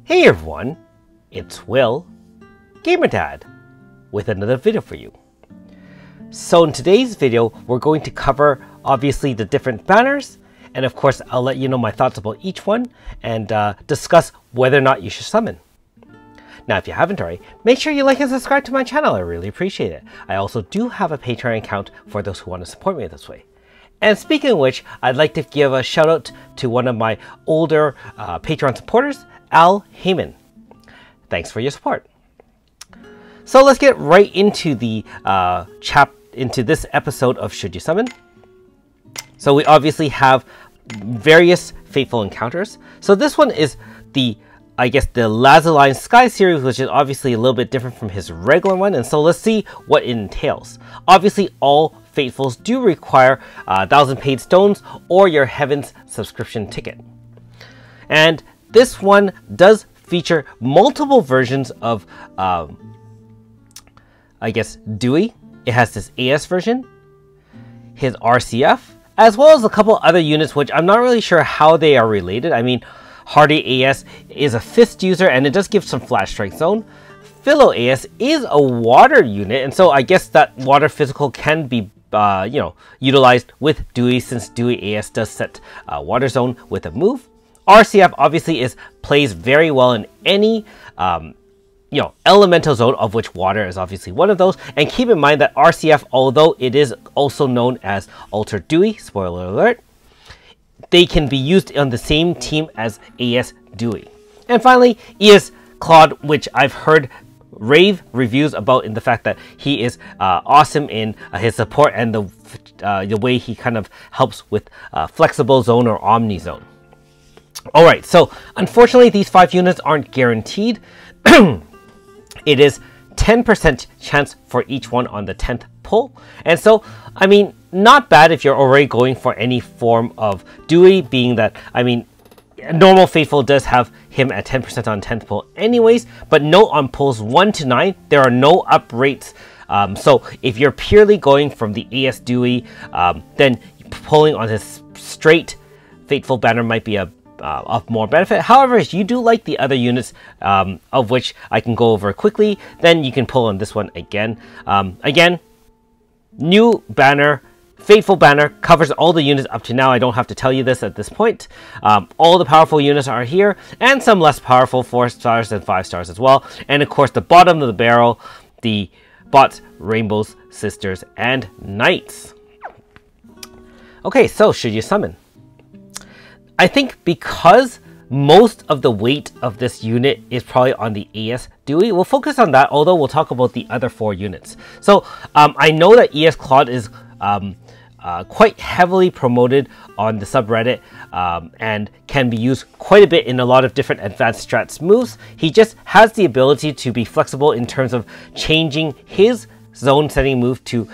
Hey everyone, it's Will, Gamerdad, with another video for you. So in today's video, we're going to cover obviously the different banners, and of course I'll let you know my thoughts about each one and discuss whether or not you should summon. Now if you haven't already, make sure you like and subscribe to my channel, I really appreciate it. I also do have a Patreon account for those who want to support me this way. And speaking of which, I'd like to give a shout out to one of my older Patreon supporters, Al Heyman. Thanks for your support. So let's get right into the into this episode of Should You Summon. So we obviously have various Fateful encounters. So this one is the, I guess, the Lazaline Sky series, which is obviously a little bit different from his regular one. And so let's see what it entails. Obviously, all Fatefuls do require 1,000 paid stones or your Heavens subscription ticket. And this one does feature multiple versions of, I guess, Dewey. It has this AS version, his RCF, as well as a couple other units, which I'm not really sure how they are related. I mean, Hardy AS is a fist user, and it does give some flash strike zone. Philo AS is a water unit, and so I guess that water physical can be utilized with Dewey, since Dewey AS does set water zone with a move. RCF obviously plays very well in any elemental zone, of which water is obviously one of those. And keep in mind that RCF, although it is also known as Alter Dewey, spoiler alert, they can be used on the same team as AS Dewey. And finally, ES Claude, which I've heard rave reviews about, in the fact that he is awesome in his support and the way he kind of helps with flexible zone or omni zone. Alright, so unfortunately these 5 units aren't guaranteed. It is 10% chance for each one on the 10th pull. And so, I mean, not bad if you're already going for any form of Dewey, being that, I mean, normal Fateful does have him at 10% on 10th pull anyways, but note on pulls 1 to 9, there are no up rates. So if you're purely going from the AS Dewey, then pulling on his straight Fateful banner might be of more benefit. However, if you do like the other units, of which I can go over quickly, then you can pull on this one again. Again, new banner, Fateful banner, covers all the units up to now. I don't have to tell you this at this point. All the powerful units are here, and some less powerful 4 stars and 5 stars as well. And of course, the bottom of the barrel, the bots, rainbows, sisters, and knights. Okay, so should you summon? I think because most of the weight of this unit is probably on the AS Dewey, we'll focus on that, although we'll talk about the other 4 units. So I know that ES Claude is quite heavily promoted on the subreddit and can be used quite a bit in a lot of different advanced strats moves. He just has the ability to be flexible in terms of changing his zone setting move to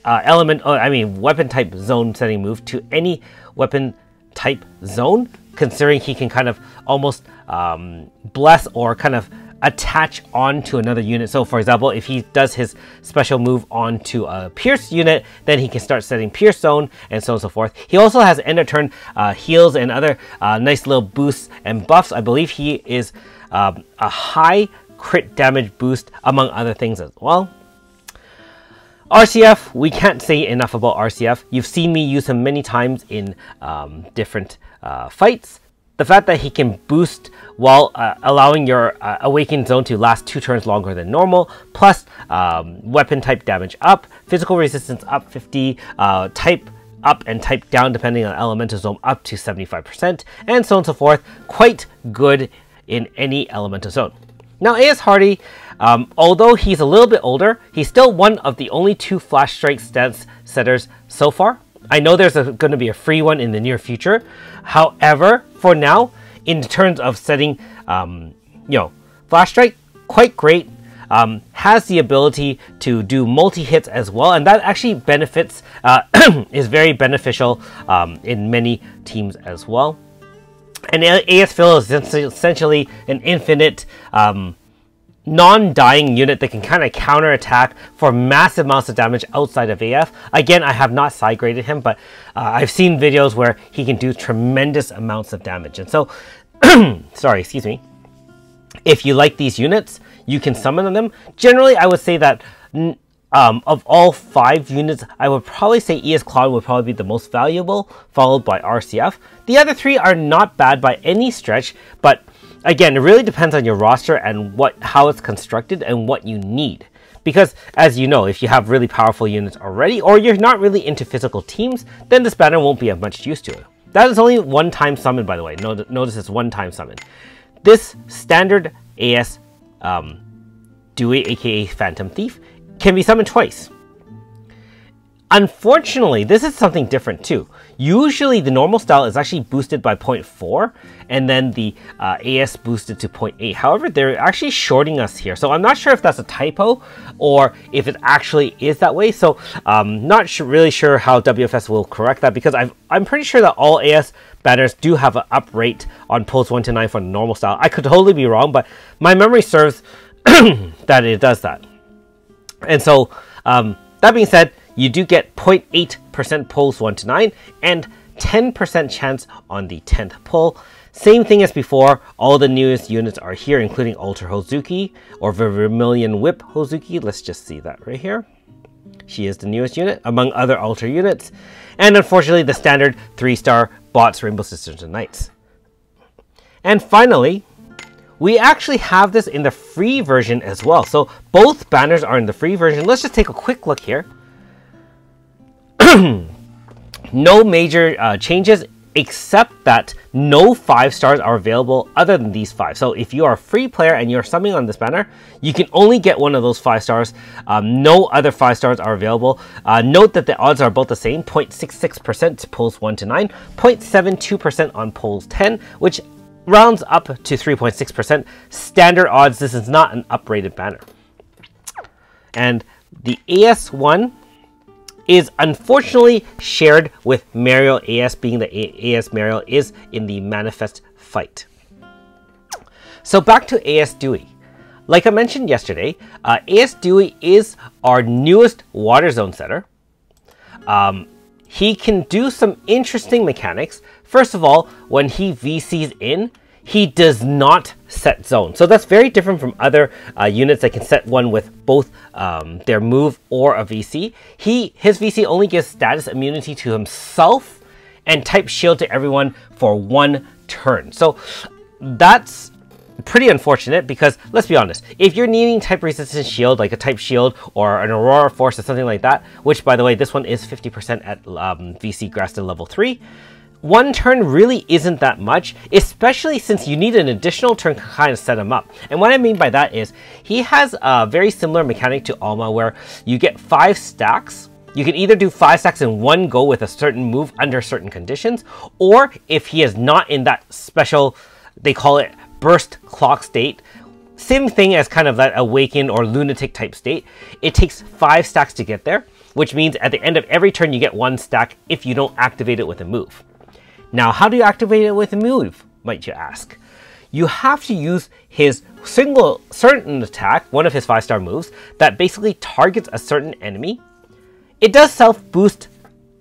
weapon type zone setting move to any weapon type zone, considering he can kind of almost bless or kind of attach onto another unit. So for example, if he does his special move onto a Pierce unit, then he can start setting Pierce zone and so on and so forth. He also has end of turn heals and other nice little boosts and buffs. I believe he is a high crit damage boost, among other things as well. RCF, we can't say enough about RCF. You've seen me use him many times in different fights. The fact that he can boost while allowing your awakened zone to last 2 turns longer than normal, plus weapon type damage up, physical resistance up 50, type up and type down depending on elemental zone up to 75%, and so on and so forth. Quite good in any elemental zone. Now AS Hardy, although he's a little bit older, he's still one of the only 2 flash strike stance setters so far. I know there's going to be a free one in the near future. However, for now, in terms of setting, flash strike, quite great. Has the ability to do multi-hits as well, and that actually benefits, is very beneficial in many teams as well. And AS Phil is essentially an infinite non-dying unit that can kind of counter-attack for massive amounts of damage outside of AF. Again, I have not side graded him, but I've seen videos where he can do tremendous amounts of damage. And so, sorry, excuse me. If you like these units, you can summon them. Generally, I would say that of all 5 units, I would probably say ES Claude would probably be the most valuable, followed by RCF. The other 3 are not bad by any stretch, but again, it really depends on your roster and how it's constructed and what you need. Because, as you know, if you have really powerful units already, or you're not really into physical teams, then this banner won't be of much use to it. That is only one-time summon, by the way. Notice it's one-time summon. This standard AS Dewey, aka Phantom Thief, can be summoned twice. Unfortunately, this is something different too. Usually the normal style is actually boosted by 0.4 and then the AS boosted to 0.8. However, they're actually shorting us here. So I'm not sure if that's a typo or if it actually is that way. So not really sure how WFS will correct that, because I'm pretty sure that all AS banners do have an up rate on pulls 1 to 9 for the normal style. I could totally be wrong, but my memory serves that it does that. And so that being said, you do get 0.8% pulls 1 to 9 and 10% chance on the 10th pull. Same thing as before, all the newest units are here, including Ultra Hozuki or Vermilion Whip Hozuki. Let's just see that right here. She is the newest unit, among other Ultra units. And unfortunately, the standard 3-star bots, Rainbow Sisters and Knights. And finally, we actually have this in the free version as well. So both banners are in the free version. Let's just take a quick look here. No major changes, except that no 5-stars are available other than these 5. So if you are a free player and you're summoning on this banner, you can only get one of those 5-stars. No other 5-stars are available. Note that the odds are both the same, 0.66% to pulls 1 to 9, 0.72% on pulls 10, which rounds up to 3.6%. Standard odds. This is not an uprated banner. And the AS1 is unfortunately shared with Mariel AS, being the AS Mariel is in the Manifest fight. So back to AS Dewey. Like I mentioned yesterday, AS Dewey is our newest Water Zone setter. He can do some interesting mechanics. First of all, when he VCs in, he does not set zone. So that's very different from other units that can set one with both their move or a VC. His VC only gives status immunity to himself and type shield to everyone for 1 turn. So that's pretty unfortunate, because let's be honest, if you're needing type resistance shield, like a type shield or an Aurora Force or something like that, which by the way, this one is 50% at VC Graston level 3, 1 turn really isn't that much, especially since you need an additional turn to kind of set him up. And what I mean by that is, he has a very similar mechanic to Alma, where you get 5 stacks. You can either do 5 stacks in one go with a certain move under certain conditions, or if he is not in that special, they call it burst clock state, same thing as kind of that awaken or lunatic type state, it takes 5 stacks to get there, which means at the end of every turn you get 1 stack if you don't activate it with a move. Now, how do you activate it with a move, might you ask? You have to use his certain attack, one of his 5-star moves, that basically targets a certain enemy. It does self-boost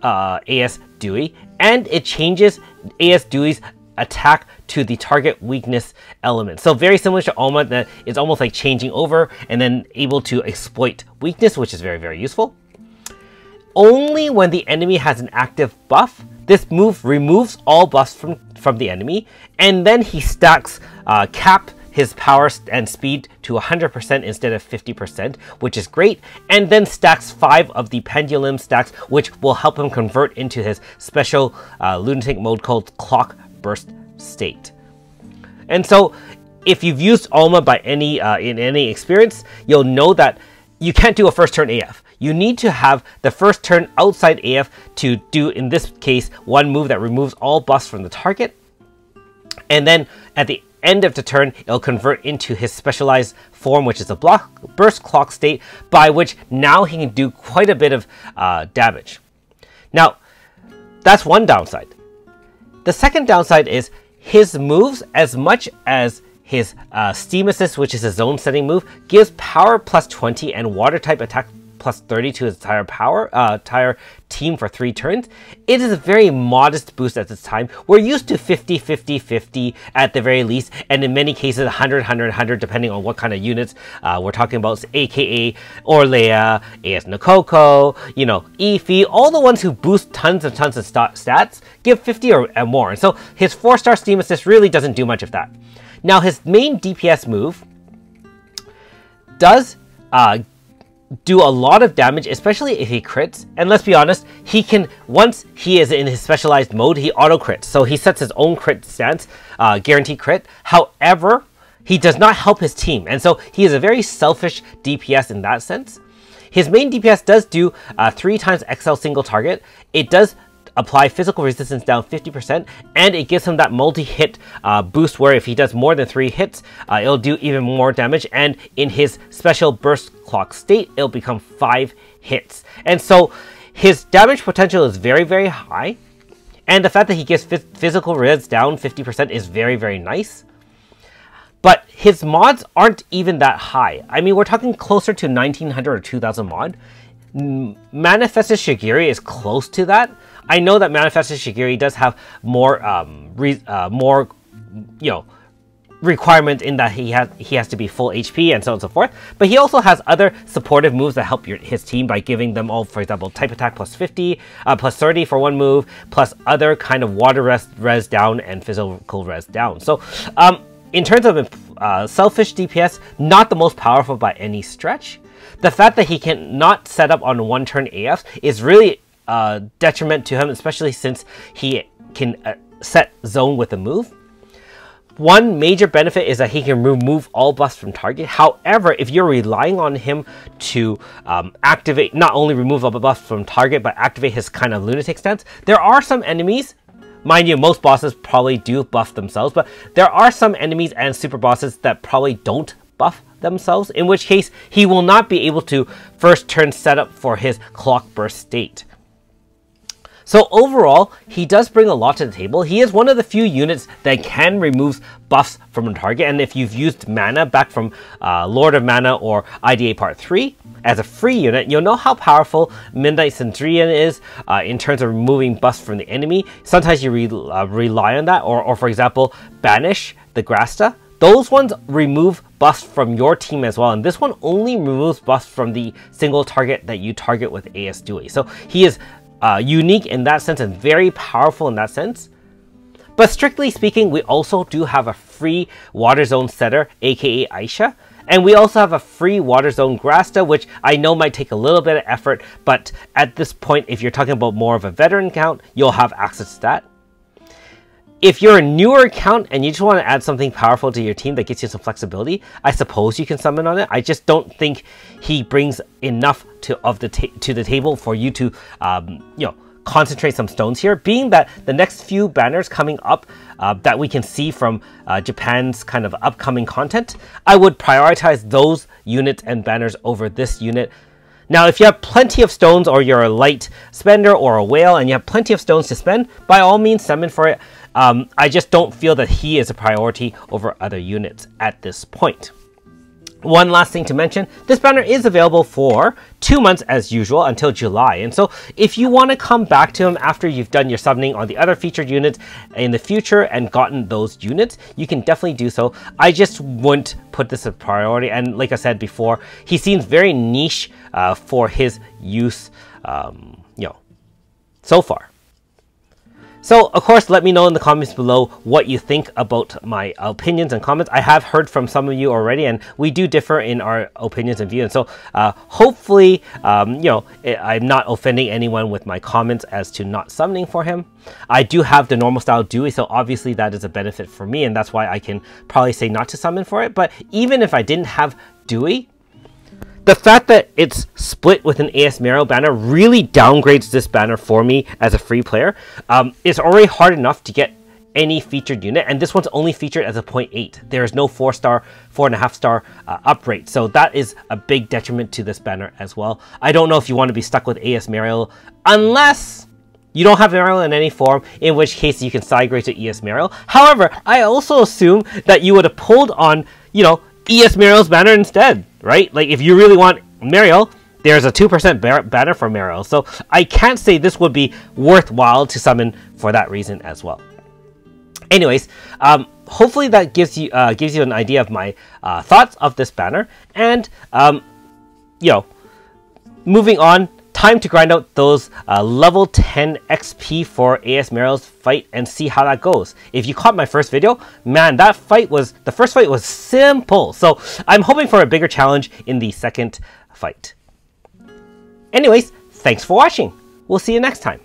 AS Dewey, and it changes AS Dewey's attack to the target weakness element. So very similar to Alma, that it's almost like changing over and then able to exploit weakness, which is very, very useful. Only when the enemy has an active buff, this move removes all buffs from the enemy, and then he stacks cap his power and speed to 100% instead of 50%, which is great, and then stacks 5 of the pendulum stacks, which will help him convert into his special lunatic mode called Clock Burst State. And so if you've used Alma by in any experience, you'll know that you can't do a first turn AF. You need to have the first turn outside AF to do, in this case, 1 move that removes all buffs from the target. And then at the end of the turn, it'll convert into his specialized form, which is a burst clock state, by which now he can do quite a bit of damage. Now, that's one downside. The second downside is his moves, as much as his Steam Assist, which is a zone setting move, gives power plus 20 and water type attack plus 30 to his entire team for 3 turns. It is a very modest boost at this time. We're used to 50, 50, 50 at the very least, and in many cases 100, 100, 100 depending on what kind of units we're talking about, aka Orlea, AS Nakoko, you know, Efi, all the ones who boost tons and tons of stats give 50 or more. And so his 4-star Steam Assist really doesn't do much of that. Now his main DPS move does do a lot of damage, especially if he crits. And let's be honest, he can, once he is in his specialized mode, he auto crits. So he sets his own crit stance, guaranteed crit. However, he does not help his team. And so he is a very selfish DPS in that sense. His main DPS does do 3 times XL single target. It does apply physical resistance down 50%, and it gives him that multi-hit boost where if he does more than 3 hits, it'll do even more damage, and in his special burst clock state, it'll become 5 hits. And so his damage potential is very, very high, and the fact that he gives physical res down 50% is very, very nice. But his mods aren't even that high. I mean, we're talking closer to 1900 or 2000 mod. Manifested Shigiri is close to that. I know that Manifested Shigiri does have more, you know, requirement in that he has to be full HP and so on and so forth. But he also has other supportive moves that help his team by giving them all, for example, type attack plus 50, plus 30 for one move, plus other kind of water res down and physical res down. So, in terms of selfish DPS, not the most powerful by any stretch. The fact that he cannot set up on 1-turn AFs is really detriment to him, especially since he can set zone with a move. One major benefit is that he can remove all buffs from target. However, if you're relying on him to activate, not only remove all buffs from target, but activate his kind of lunatic stance, there are some enemies. Mind you, most bosses probably do buff themselves, but there are some enemies and super bosses that probably don't buff themselves, in which case he will not be able to first turn setup for his clock burst state. So overall, he does bring a lot to the table. He is one of the few units that can remove buffs from a target, and if you've used Mana back from Lord of Mana or IDA Part 3 as a free unit, you'll know how powerful Midnight Centurion is in terms of removing buffs from the enemy. Sometimes you rely on that, or for example, Banish the Grasta. Those ones remove buffs from your team as well, and this one only removes buffs from the single target that you target with AS Dewey. So he is unique in that sense and very powerful in that sense. But strictly speaking, we also do have a free Water Zone setter, aka Aisha. And we also have a free Water Zone Grasta, which I know might take a little bit of effort, but at this point, if you're talking about more of a veteran account, you'll have access to that. If you're a newer account and you just want to add something powerful to your team that gets you some flexibility, I suppose you can summon on it. I just don't think he brings enough to the table for you to, you know, concentrate some stones here. Being that the next few banners coming up that we can see from Japan's kind of upcoming content, I would prioritize those units and banners over this unit. Now, if you have plenty of stones, or you're a light spender or a whale and you have plenty of stones to spend, by all means summon for it. I just don't feel that he is a priority over other units at this point. One last thing to mention, this banner is available for 2 months as usual until July. And so if you want to come back to him after you've done your summoning on the other featured units in the future and gotten those units, you can definitely do so. I just wouldn't put this a priority. And like I said before, he seems very niche for his use, you know, so far. So, of course, let me know in the comments below what you think about my opinions and comments. I have heard from some of you already, and we do differ in our opinions and views. And so, hopefully, you know, I'm not offending anyone with my comments as to not summoning for him. I do have the normal style Dewey, so obviously that is a benefit for me, and that's why I can probably say not to summon for it. But even if I didn't have Dewey, the fact that it's split with an AS Mariel banner really downgrades this banner for me as a free player. It's already hard enough to get any featured unit, and this one's only featured as a 0.8. There is no 4-star, 4.5-star uprate, so that is a big detriment to this banner as well. I don't know if you want to be stuck with AS Mariel unless you don't have Mariel in any form, in which case you can side grade to ES Mariel. However, I also assume that you would have pulled on, you know, ES Mariel's banner instead, right? Like, if you really want Mariel, there's a 2% banner for Mariel, so I can't say this would be worthwhile to summon for that reason as well. Anyways, hopefully that gives you an idea of my thoughts of this banner, and moving on. Time to grind out those level 10 XP for AS Mariel's fight and see how that goes. If you caught my first video, man, the first fight was simple. So I'm hoping for a bigger challenge in the second fight. Anyways, thanks for watching. We'll see you next time.